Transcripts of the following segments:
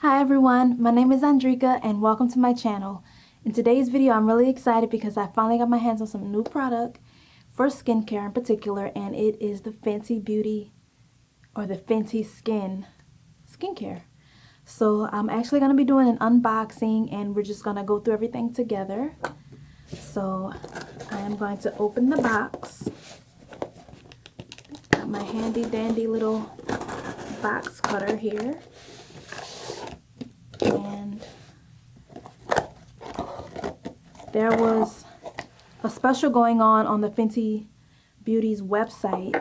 Hi everyone, my name is Andreca and welcome to my channel. In today's video I'm really excited because I finally got my hands on some new product for skincare in particular, and it is the Fenty Beauty or the Fenty skincare. So I'm actually going to be doing an unboxing and we're just going to go through everything together. So I am going to open the box. Got my handy dandy little box cutter here. And there was a special going on the Fenty Beauty's website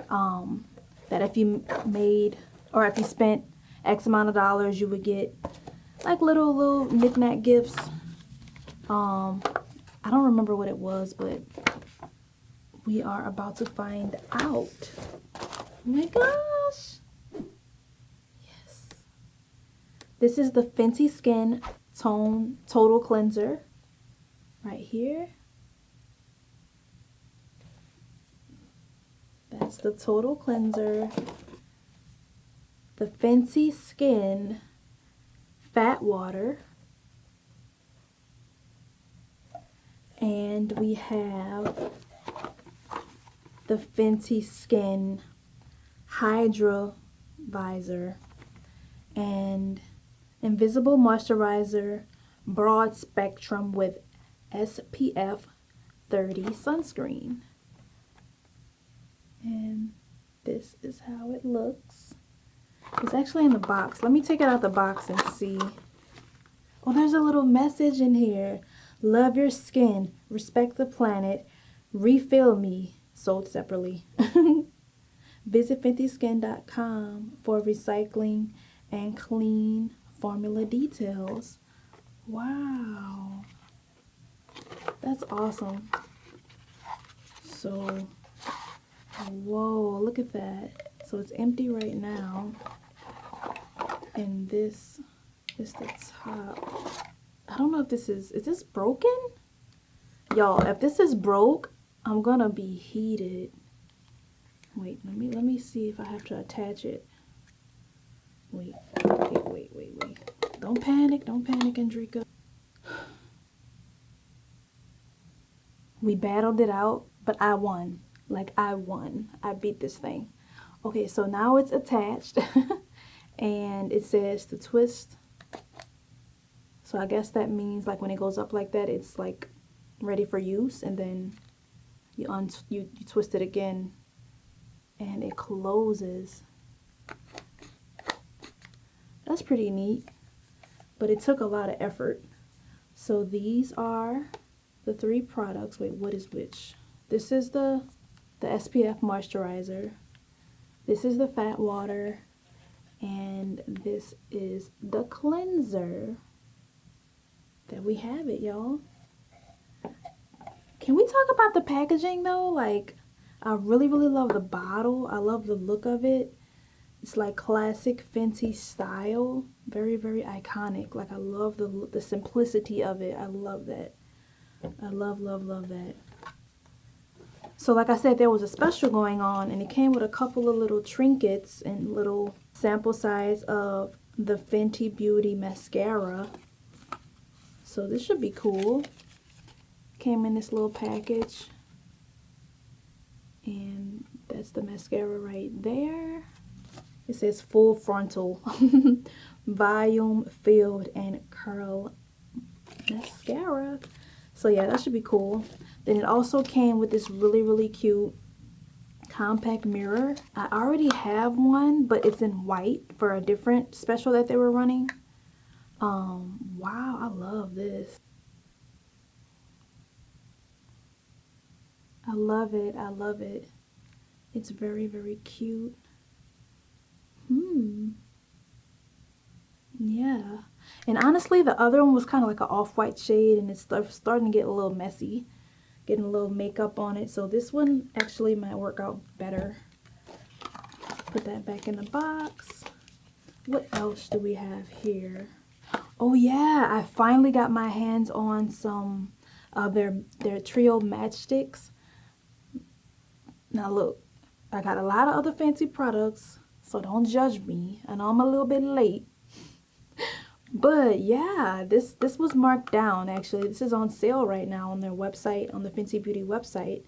that if you made or if you spent X amount of dollars, you would get like little knick-knack gifts. I don't remember what it was, but we are about to find out. Oh my gosh. Yes. This is the Fenty Skin Tone Total Cleanser right here. That's the Total Cleanser. The Fenty Skin Fat Water. And we have the Fenty Skin Hydra Visor and Invisible Moisturizer Broad Spectrum with SPF 30 sunscreen. And this is how it looks. It's actually in the box. Let me take it out the box and see. Oh, there's a little message in here. Love your skin, respect the planet, refill me, sold separately. Visit fentyskin.com for recycling and clean formula details. Wow. That's awesome. So, whoa, look at that. So it's empty right now. And this is the top. I don't know if this is this broken? Y'all, if this is broke, I'm gonna be heated. Wait, let me see if I have to attach it. Wait, okay, wait. Don't panic, Andreca. We battled it out, but I won. Like, I won. I beat this thing. Okay, so now it's attached. And it says to twist. So I guess that means like when it goes up like that, it's like ready for use. And then you twist it again and it closes. That's pretty neat. But it took a lot of effort. So these are the three products. Wait, what is which? This is the SPF moisturizer. This is the fat water. And this is the cleanser. There we have it, y'all. Can we talk about the packaging though? Like, I really love the bottle. I love the look of it. It's like classic Fenty style. Very iconic. Like, I love the simplicity of it. I love that. I love that. So like I said, there was a special going on and it came with a couple of little trinkets and little sample size of the Fenty Beauty mascara. So this should be cool. Came in this little package. And that's the mascara right there. It says full frontal volume filled and curl mascara. So yeah, that should be cool. Then it also came with this really cute compact mirror. I already have one, but it's in white for a different special that they were running. Wow, I love this. I love it. It's very cute. Yeah. And honestly, the other one was kind of like an off-white shade, and it's starting to get a little messy. Getting a little makeup on it. So this one actually might work out better. Put that back in the box. What else do we have here? Oh yeah, I finally got my hands on some of their trio matchsticks. Now look, I got a lot of other fancy products, so don't judge me. I know I'm a little bit late, But yeah, this was marked down actually. This is on sale right now on their website, on the Fenty Beauty website.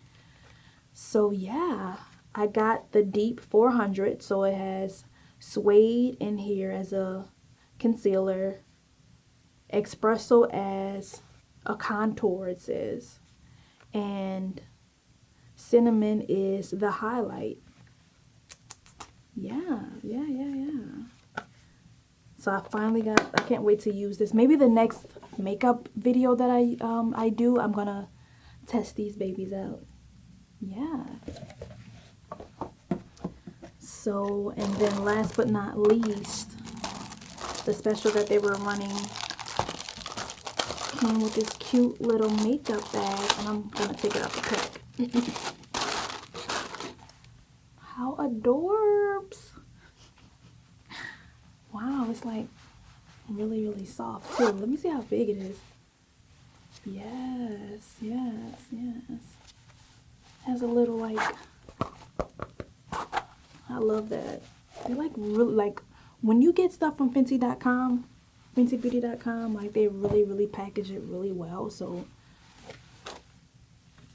So yeah, I got the Deep 400, so it has Suede in here as a concealer, Espresso as a contour, it says, and Cinnamon is the highlight. Yeah. So I finally got, I can't wait to use this. Maybe the next makeup video that I do, I'm gonna test these babies out. Yeah. So, and then last but not least, the special that they were running came with this cute little makeup bag, and I'm gonna take it out the pack. How adorbs! Wow, it's like really, really soft too. Let me see how big it is. Yes. Has a little like, I love that. They like really, like when you get stuff from Fenty.com, FentyBeauty.com, like they really, really package it really well. So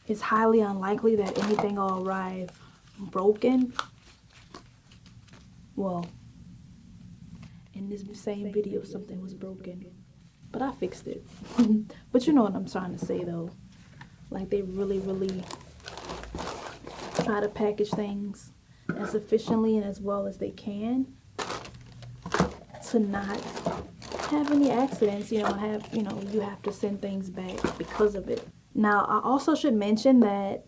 it's highly unlikely that anything will arrive broken. Well, in this same video something was broken, but I fixed it. But you know what I'm trying to say though, like they really, really try to package things as efficiently and as well as they can to not have any accidents, you know, you have to send things back because of it. Now I also should mention that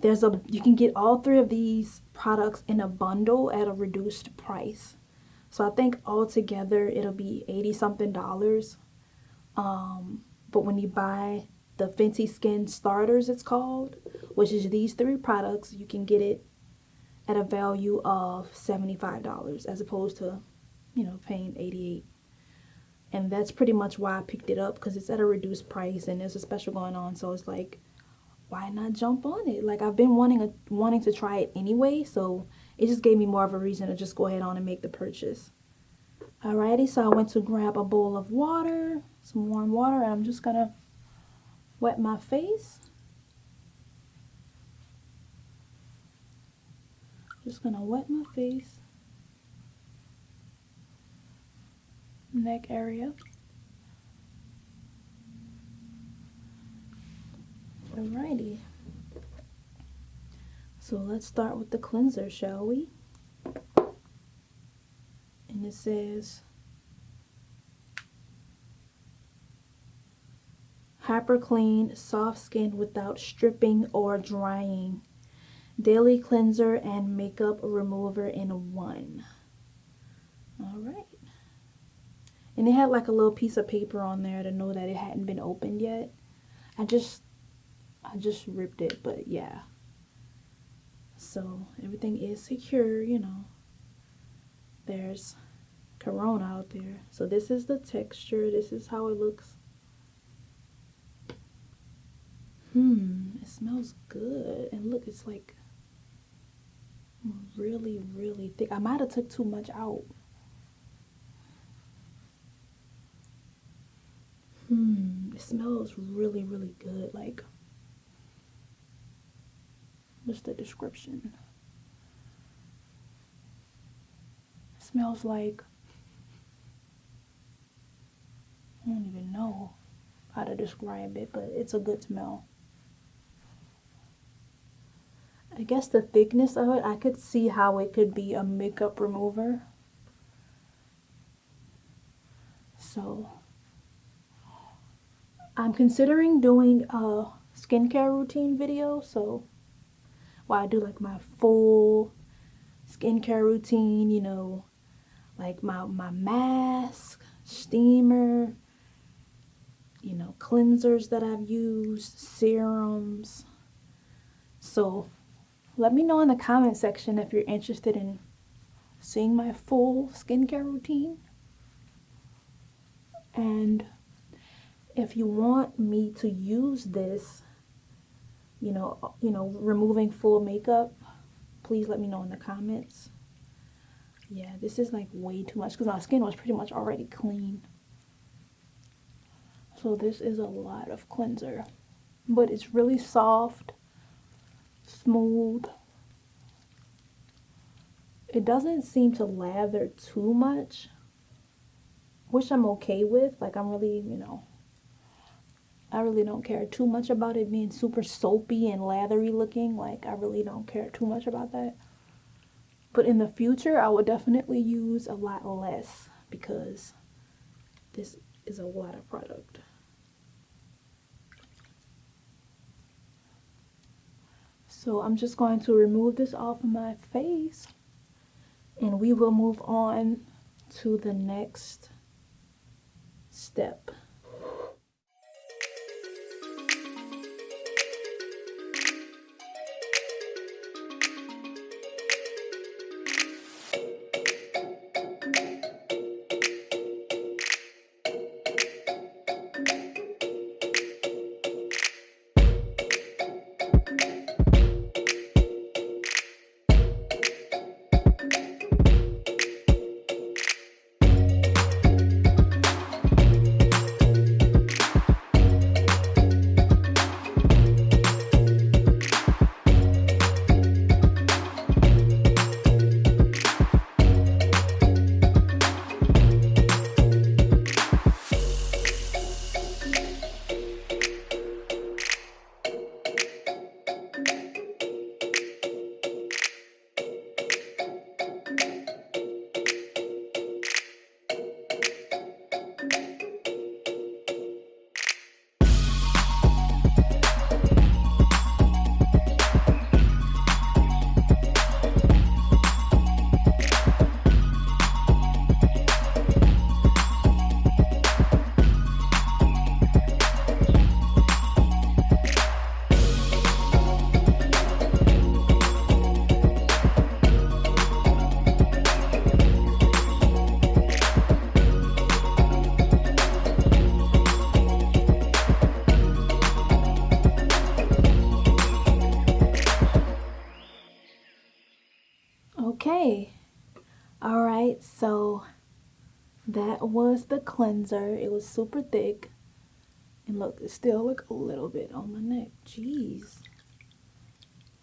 you can get all three of these products in a bundle at a reduced price. So I think altogether it'll be $80 something. But when you buy the Fenty Skin Starters, it's called, which is these three products, you can get it at a value of $75 as opposed to, you know, paying $88. And that's pretty much why I picked it up, because it's at a reduced price and there's a special going on. So it's like, why not jump on it? Like I've been wanting to try it anyway, so it just gave me more of a reason to just go ahead on and make the purchase. Alrighty, so I went to grab a bowl of water, some warm water, and I'm just gonna wet my face. Just gonna wet my face, neck area. Alrighty. So let's start with the cleanser, shall we? And it says Hyper Clean Soft Skin Without Stripping or Drying. Daily Cleanser and Makeup Remover in one. Alright. And it had like a little piece of paper on there to know that it hadn't been opened yet. I just ripped it, but yeah. So everything is secure, you know. There's Corona out there. So this is the texture. This is how it looks. It smells good. And look, it's like really, really thick. I might have took too much out. It smells really, really good. Like, what's the description? It smells like, I don't even know how to describe it, but it's a good smell. I guess the thickness of it, I could see how it could be a makeup remover. So I'm considering doing a skincare routine video. So while I do like my full skincare routine, you know, like my mask, steamer, you know, cleansers that I've used, serums. So let me know in the comment section if you're interested in seeing my full skincare routine. And if you want me to use this, you know, removing full makeup, please let me know in the comments. Yeah, this is like way too much because my skin was pretty much already clean. So this is a lot of cleanser. But it's really soft, smooth. It doesn't seem to lather too much, which I'm okay with. Like, I'm really, you know, I really don't care too much about it being super soapy and lathery looking. Like, I really don't care too much about that. But in the future, I would definitely use a lot less because this is a lot of product. So I'm just going to remove this off of my face and we will move on to the next step. Okay, all right, so that was the cleanser. It was super thick. And look, it still look a little bit on my neck. Jeez.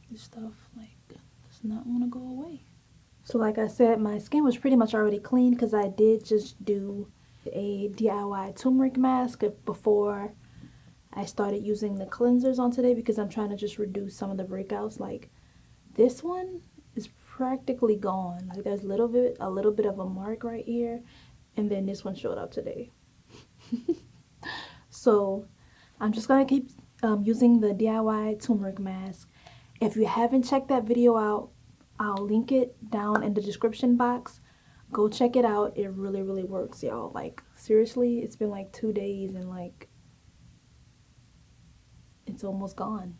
This stuff, like, does not want to go away. So like I said, my skin was pretty much already clean because I did just do a DIY turmeric mask before I started using the cleansers on today because I'm trying to just reduce some of the breakouts. Like, this one is practically gone. Like, there's a little bit of a mark right here, and then this one showed up today. So I'm just gonna keep using the DIY turmeric mask. If you haven't checked that video out, I'll link it down in the description box. Go check it out. It really, really works, y'all. Like, seriously, it's been like 2 days and like it's almost gone.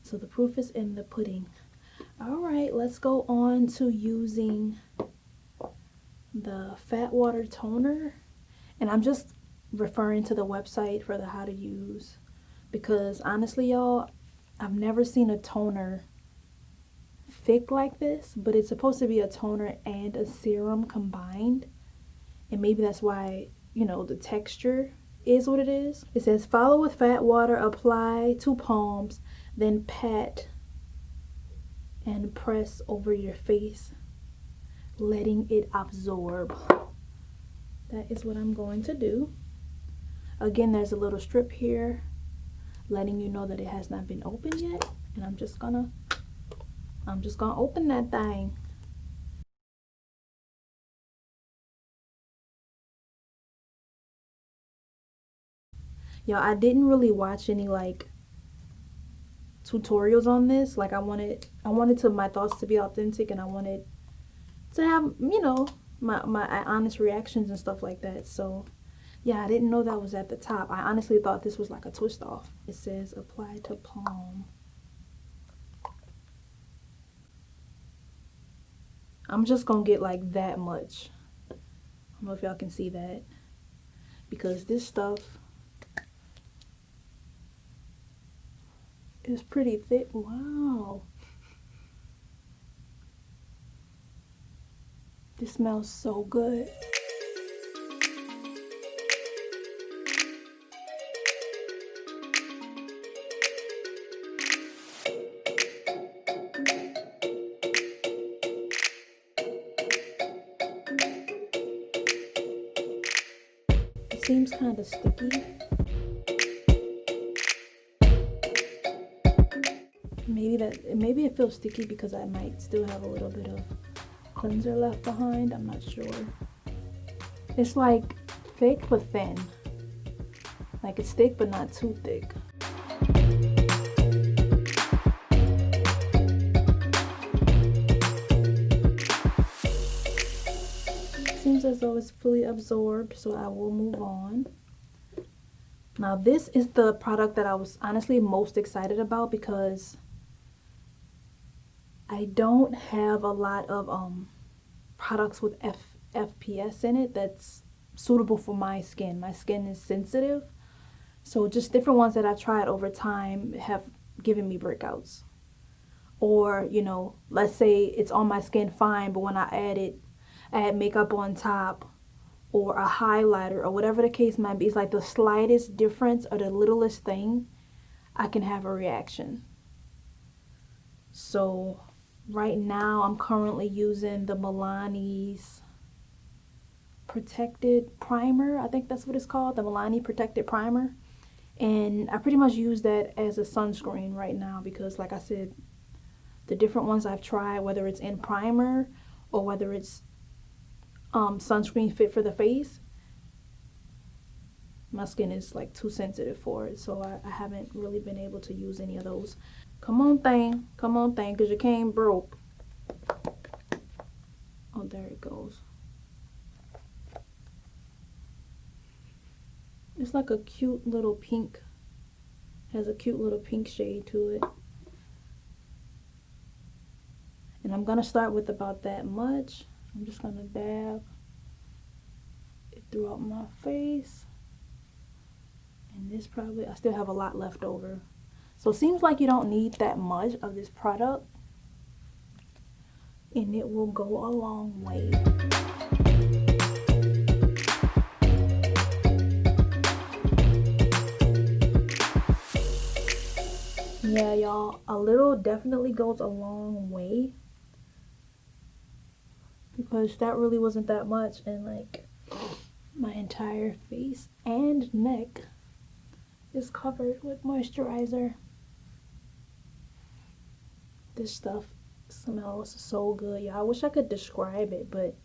So the proof is in the pudding. All right, let's go on to using the fat water toner. And I'm just referring to the website for the how to use, because honestly, y'all, I've never seen a toner thick like this, but it's supposed to be a toner and a serum combined, and maybe that's why, you know, the texture is what it is. It says follow with fat water, apply to palms, then pat and press over your face, letting it absorb. That is what I'm going to do. Again, there's a little strip here letting you know that it has not been opened yet, and I'm just gonna open that thing. Y'all, I didn't really watch any like tutorials on this. Like, I wanted to my thoughts to be authentic, and I wanted to have, you know, my honest reactions and stuff like that. So yeah, I didn't know that was at the top. I honestly thought this was like a twist off. It says apply to palm. I'm just gonna get like that much. I don't know if y'all can see that, because this stuff is pretty thick. Wow. This smells so good. It seems kind of sticky. Maybe it feels sticky because I might still have a little bit of cleanser left behind. I'm not sure. It's like thick but thin. Like it's thick but not too thick. Seems as though it's fully absorbed, so I will move on. Now this is the product that I was honestly most excited about because I don't have a lot of products with FPS in it that's suitable for my skin. My skin is sensitive, so just different ones that I've tried over time have given me breakouts. Or, you know, let's say it's on my skin fine, but when I add makeup on top or a highlighter or whatever the case might be, it's like the slightest difference or the littlest thing, I can have a reaction. So right now I'm currently using the Milani's Protected Primer. I think that's what it's called, the Milani Protected Primer. And I pretty much use that as a sunscreen right now because, like I said, the different ones I've tried, whether it's in primer or whether it's sunscreen fit for the face, my skin is like too sensitive for it, so I haven't really been able to use any of those. Come on thing, because your cane broke. Oh, there it goes. It's like a cute little pink, has a cute little pink shade to it. And I'm gonna start with about that much. I'm just gonna dab it throughout my face. And this probably, I still have a lot left over. So it seems like you don't need that much of this product. And it will go a long way. Yeah, y'all, a little definitely goes a long way. Because that really wasn't that much, and like my entire face and neck is covered with moisturizer. This stuff smells so good, y'all. I wish I could describe it, but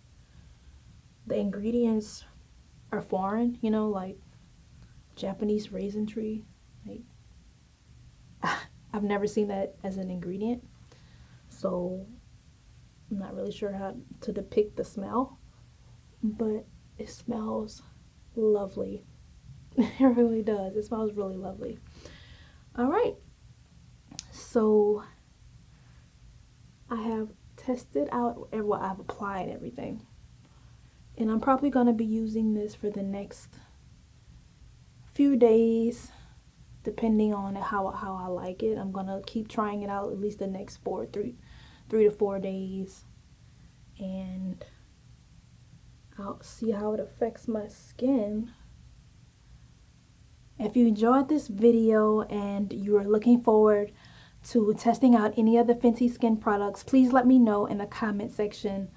the ingredients are foreign, you know, like Japanese raisin tree. Like I've never seen that as an ingredient, so I'm not really sure how to depict the smell, but it smells lovely. It really does. It smells really lovely. All right. So I have tested out, well, I've applied everything. And I'm probably going to be using this for the next few days, depending on how I like it. I'm going to keep trying it out at least the next 3 to 4 days, and I'll see how it affects my skin. If you enjoyed this video and you are looking forward to testing out any of the Fenty skin products, please let me know in the comment section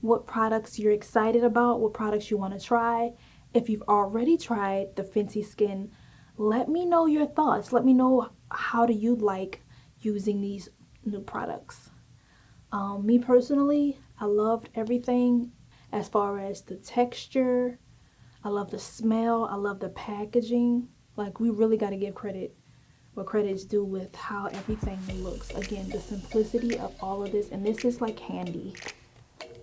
what products you're excited about, what products you want to try. If you've already tried the Fenty skin, let me know your thoughts. Let me know how do you like using these new products. Me personally, I loved everything as far as the texture. I love the smell. I love the packaging. Like, we really got to give credit where credit is due with how everything looks. Again, the simplicity of all of this. And this is like handy.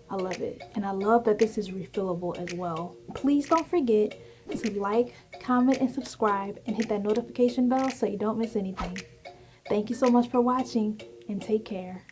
I love it. And I love that this is refillable as well. Please don't forget to like, comment, and subscribe, and hit that notification bell so you don't miss anything. Thank you so much for watching, and take care.